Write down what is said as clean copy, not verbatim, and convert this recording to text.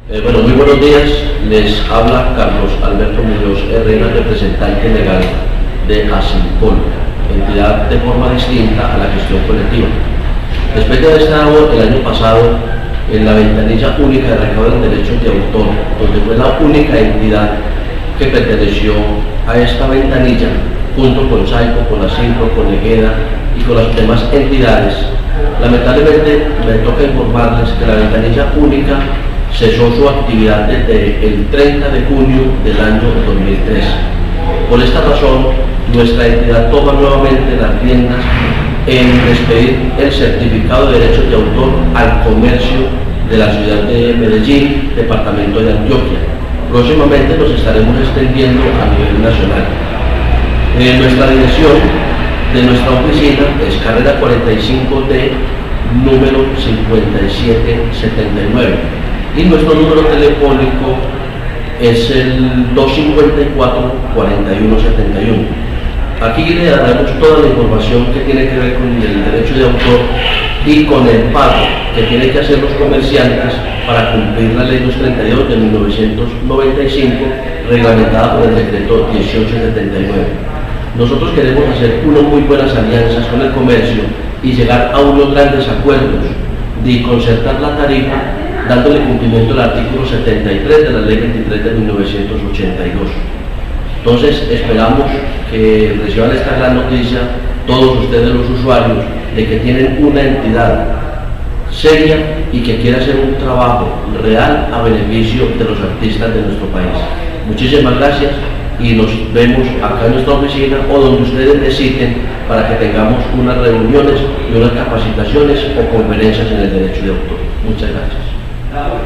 Bueno, muy buenos días. Les habla Carlos Alberto Muñoz Herrera, representante legal de Asimpol, entidad de forma distinta a la gestión colectiva. Después de esta labor, el año pasado, en la ventanilla única de recaudo de derechos de autor, donde fue la única entidad que perteneció a esta ventanilla, junto con SAICO, con ASIMPRO, con EGEDA y con las demás entidades, lamentablemente me toca informarles que la ventanilla única cesó su actividad desde el 30 de junio del año 2003. Por esta razón, nuestra entidad toma nuevamente las riendas en expedir el certificado de derechos de autor al comercio de la ciudad de Medellín, departamento de Antioquia. Próximamente nos estaremos extendiendo a nivel nacional. Nuestra dirección de nuestra oficina es carrera 45D, número 5779. Y nuestro número telefónico es el 254-4171. Aquí le daremos toda la información que tiene que ver con el derecho de autor y con el pago que tienen que hacer los comerciantes para cumplir la Ley 232 de 1995, reglamentada por el decreto 1879. Nosotros queremos hacer unas muy buenas alianzas con el comercio y llegar a unos grandes acuerdos de concertar la tarifa, dándole cumplimiento al artículo 73 de la Ley 23 de 1982. Entonces esperamos que reciban esta gran noticia todos ustedes los usuarios de que tienen una entidad seria y que quiere hacer un trabajo real a beneficio de los artistas de nuestro país. Muchísimas gracias y nos vemos acá en nuestra oficina o donde ustedes necesiten para que tengamos unas reuniones y unas capacitaciones o conferencias en el derecho de autor. Muchas gracias.